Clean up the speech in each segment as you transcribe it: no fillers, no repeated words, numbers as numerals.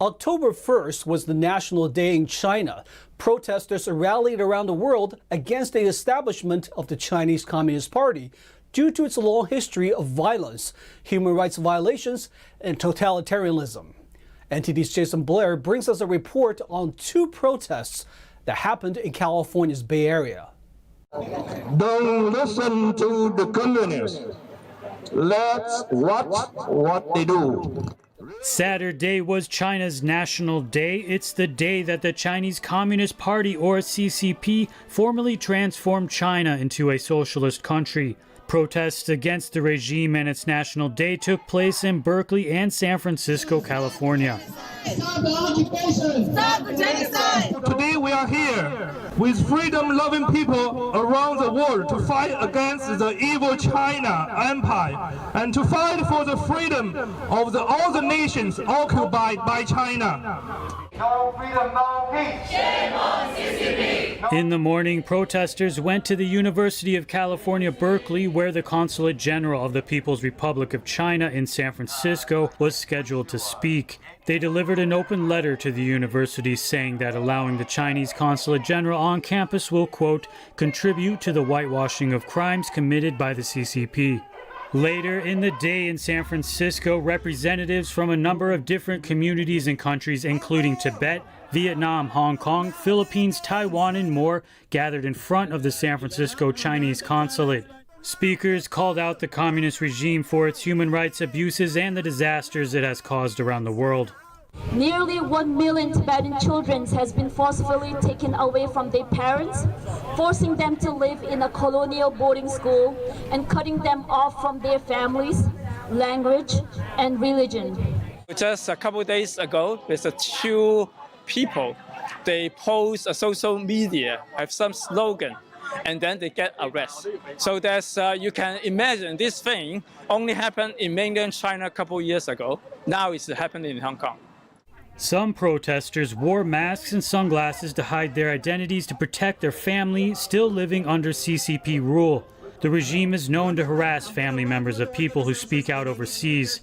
October 1st was the National Day in China. Protesters rallied around the world against the establishment of the Chinese Communist Party due to its long history of violence, human rights violations, and totalitarianism. NTD's Jason Blair brings us a report on two protests that happened in California's Bay Area. Don't listen to the communists. Let's watch what they do. Saturday was China's National Day. It's the day that the Chinese Communist Party, or CCP, formally transformed China into a socialist country. Protests against the regime and its National Day took place in Berkeley and San Francisco, California. Stop the occupation! Stop the genocide! Today we are here with freedom-loving people around the world to fight against the evil China Empire and to fight for the freedom of all the nations occupied by China. No freedom, no peace. Shame on CCP. In the morning, protesters went to the University of California, Berkeley, where the Consulate General of the People's Republic of China in San Francisco was scheduled to speak. They delivered an open letter to the university saying that allowing the Chinese Consulate General on campus will, quote, contribute to the whitewashing of crimes committed by the CCP. Later in the day in San Francisco, representatives from a number of different communities and countries, including Tibet, Vietnam, Hong Kong, Philippines, Taiwan, and more, gathered in front of the San Francisco Chinese consulate. Speakers called out the communist regime for its human rights abuses and the disasters it has caused around the world. Nearly 1 million Tibetan children has been forcibly taken away from their parents, forcing them to live in a colonial boarding school and cutting them off from their families, language, and religion. Just a couple of days ago, there's two people. They post a social media, have some slogan, and then they get arrested. So there's, you can imagine this thing only happened in mainland China a couple of years ago. Now it's happening in Hong Kong. Some protesters wore masks and sunglasses to hide their identities to protect their family still living under CCP rule. The regime is known to harass family members of people who speak out overseas.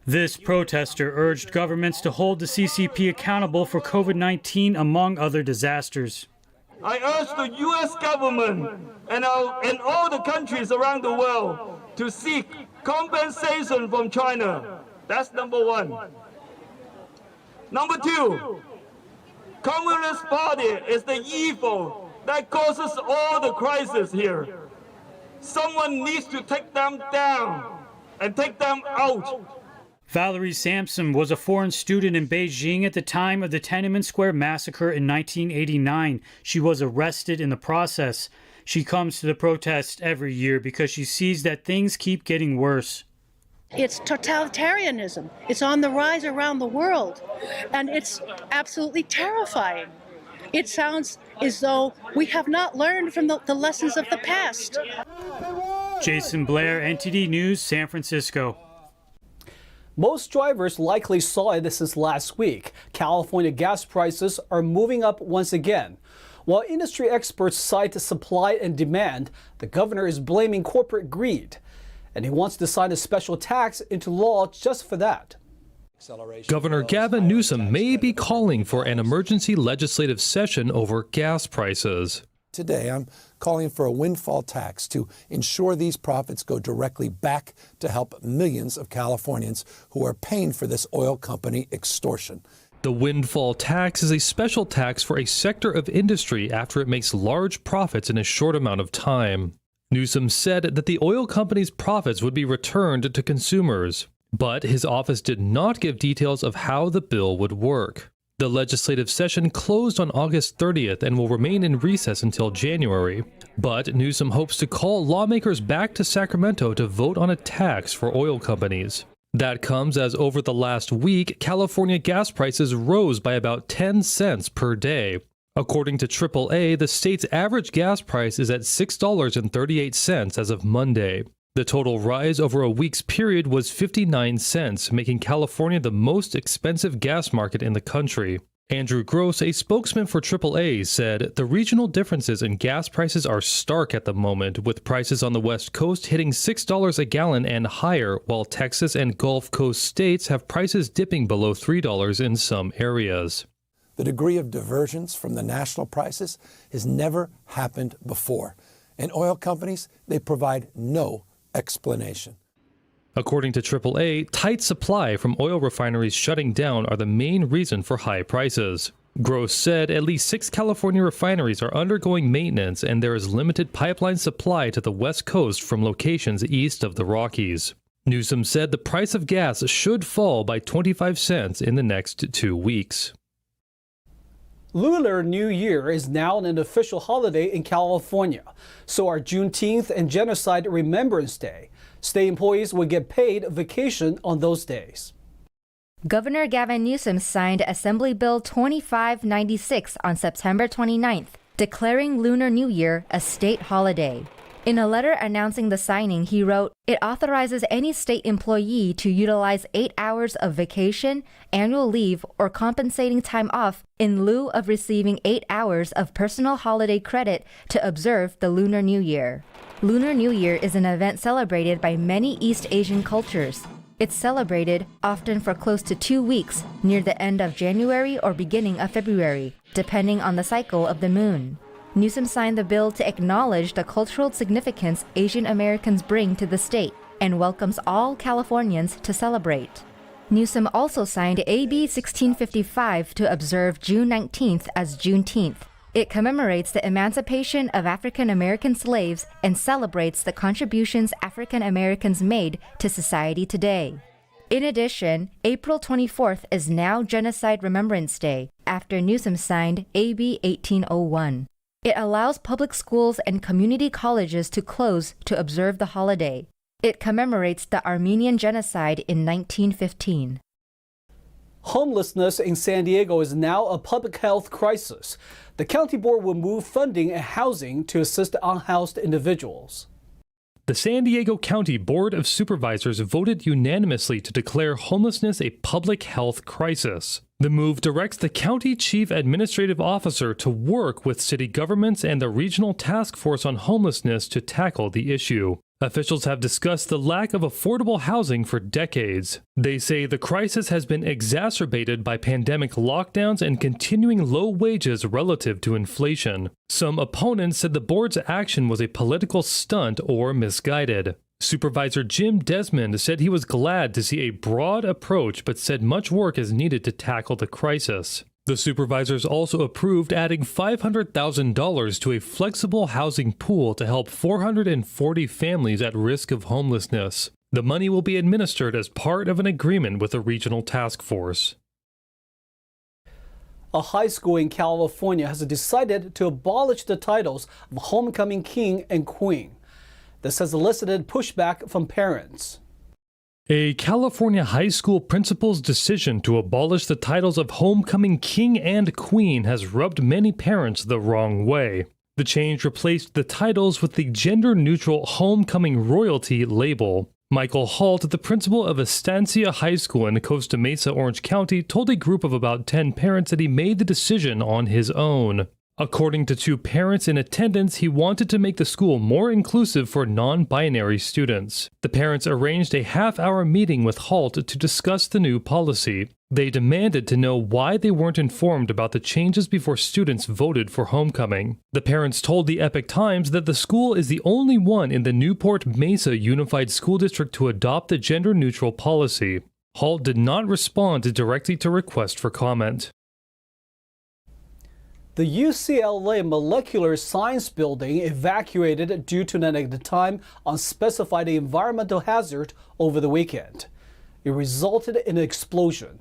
This protester urged governments to hold the CCP accountable for COVID-19, among other disasters. I urge the U.S. government and all the countries around the world to seek compensation from China. That's number one. Number two, Communist Party is the evil that causes all the crisis here. Someone needs to take them down and take them out. Valerie Sampson was a foreign student in Beijing at the time of the Tiananmen Square massacre in 1989. She was arrested in the process. She comes to the protest every year because she sees that things keep getting worse. It's totalitarianism. It's on the rise around the world, and it's absolutely terrifying. It sounds as though we have not learned from the lessons of the past. Jason Blair, NTD News, San Francisco. Most drivers likely saw it since last week. California gas prices are moving up once again. While industry experts cite supply and demand, the governor is blaming corporate greed. And he wants to sign a special tax into law just for that. Governor Gavin Newsom may be calling for an emergency legislative session over gas prices. Today, I'm calling for a windfall tax to ensure these profits go directly back to help millions of Californians who are paying for this oil company extortion. The windfall tax is a special tax for a sector of industry after it makes large profits in a short amount of time. Newsom said that the oil company's profits would be returned to consumers, but his office did not give details of how the bill would work. The legislative session closed on August 30th and will remain in recess until January. But Newsom hopes to call lawmakers back to Sacramento to vote on a tax for oil companies. That comes as over the last week, California gas prices rose by about 10 cents per day. According to AAA, the state's average gas price is at $6.38 as of Monday. The total rise over a week's period was 59 cents, making California the most expensive gas market in the country. Andrew Gross, a spokesman for AAA, said the regional differences in gas prices are stark at the moment, with prices on the West Coast hitting $6 a gallon and higher, while Texas and Gulf Coast states have prices dipping below $3 in some areas. The degree of divergence from the national prices has never happened before. And oil companies, they provide no explanation. According to AAA, tight supply from oil refineries shutting down are the main reason for high prices. Gross said at least 6 California refineries are undergoing maintenance and there is limited pipeline supply to the West Coast from locations east of the Rockies. Newsom said the price of gas should fall by 25 cents in the next 2 weeks. Lunar New Year is now an official holiday in California. So are Juneteenth and Genocide Remembrance Day. State employees will get paid vacation on those days. Governor Gavin Newsom signed Assembly Bill 2596 on September 29th, declaring Lunar New Year a state holiday. In a letter announcing the signing, he wrote, "It authorizes any state employee to utilize 8 hours of vacation, annual leave, or compensating time off in lieu of receiving 8 hours of personal holiday credit to observe the Lunar New Year." Lunar New Year is an event celebrated by many East Asian cultures. It's celebrated, often for close to 2 weeks, near the end of January or beginning of February, depending on the cycle of the moon. Newsom signed the bill to acknowledge the cultural significance Asian Americans bring to the state and welcomes all Californians to celebrate. Newsom also signed AB 1655 to observe June 19th as Juneteenth. It commemorates the emancipation of African American slaves and celebrates the contributions African Americans made to society today. In addition, April 24th is now Genocide Remembrance Day, after Newsom signed AB 1801. It allows public schools and community colleges to close to observe the holiday. It commemorates the Armenian Genocide in 1915. Homelessness in San Diego is now a public health crisis. The county board will move funding and housing to assist unhoused individuals. The San Diego County Board of Supervisors voted unanimously to declare homelessness a public health crisis. The move directs the county chief administrative officer to work with city governments and the regional task force on homelessness to tackle the issue. Officials have discussed the lack of affordable housing for decades. They say the crisis has been exacerbated by pandemic lockdowns and continuing low wages relative to inflation. Some opponents said the board's action was a political stunt or misguided. Supervisor Jim Desmond said he was glad to see a broad approach, but said much work is needed to tackle the crisis. The supervisors also approved adding $500,000 to a flexible housing pool to help 440 families at risk of homelessness. The money will be administered as part of an agreement with a regional task force. A high school in California has decided to abolish the titles of homecoming king and queen. This has elicited pushback from parents. A California high school principal's decision to abolish the titles of homecoming king and queen has rubbed many parents the wrong way. The change replaced the titles with the gender-neutral homecoming royalty label. Michael Halt, the principal of Estancia High School in Costa Mesa, Orange County, told a group of about 10 parents that he made the decision on his own. According to 2 parents in attendance, he wanted to make the school more inclusive for non-binary students. The parents arranged a half-hour meeting with Halt to discuss the new policy. They demanded to know why they weren't informed about the changes before students voted for homecoming. The parents told the Epic Times that the school is the only one in the Newport Mesa Unified School District to adopt the gender-neutral policy. Halt did not respond directly to requests for comment. The UCLA Molecular Science Building evacuated due to an at the time unspecified environmental hazard over the weekend. It resulted in an explosion.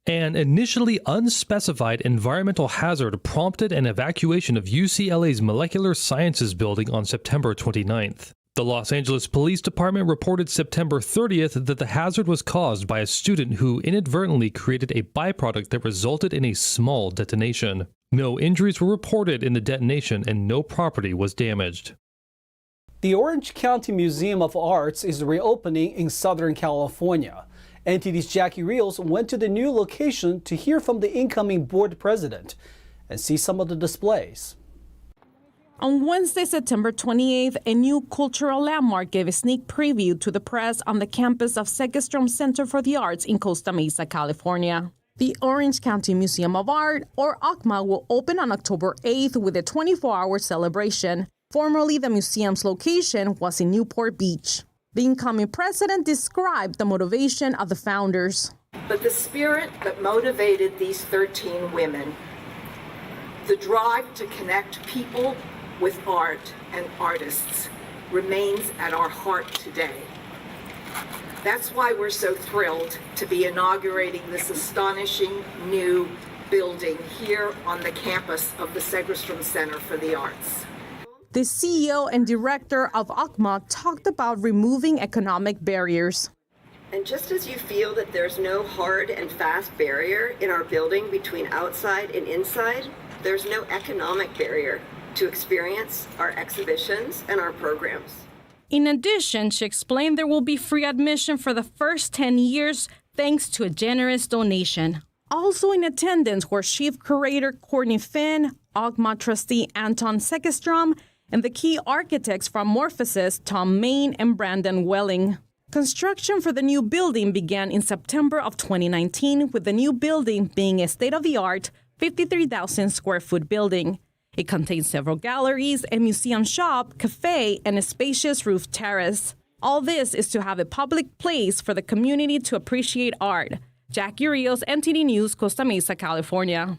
An initially unspecified environmental hazard prompted an evacuation of UCLA's Molecular Sciences Building on September 29th. The Los Angeles Police Department reported September 30th that the hazard was caused by a student who inadvertently created a byproduct that resulted in a small detonation. No injuries were reported in the detonation and no property was damaged. The Orange County Museum of Arts is reopening in Southern California. NTD's Jackie Rios went to the new location to hear from the incoming board president and see some of the displays. On Wednesday, September 28th, a new cultural landmark gave a sneak preview to the press on the campus of Segerstrom Center for the Arts in Costa Mesa, California. The Orange County Museum of Art, or OCMA, will open on October 8th with a 24-hour celebration. Formerly, the museum's location was in Newport Beach. The incoming president described the motivation of the founders. But the spirit that motivated these 13 women, the drive to connect people with art and artists, remains at our heart today. That's why we're so thrilled to be inaugurating this astonishing new building here on the campus of the Segerstrom Center for the Arts. The CEO and director of OCMA talked about removing economic barriers. And just as you feel that there's no hard and fast barrier in our building between outside and inside, there's no economic barrier to experience our exhibitions and our programs. In addition, she explained there will be free admission for the first 10 years thanks to a generous donation. Also in attendance were Chief Curator Courtney Finn, OCMA trustee Anton Segerstrom, and the key architects from Morphosis, Tom Main and Brandon Welling. Construction for the new building began in September of 2019, with the new building being a state-of-the-art 53,000 square foot building. It contains several galleries, a museum shop, cafe, and a spacious roof terrace. All this is to have a public place for the community to appreciate art. Jackie Rios, NTD News, Costa Mesa, California.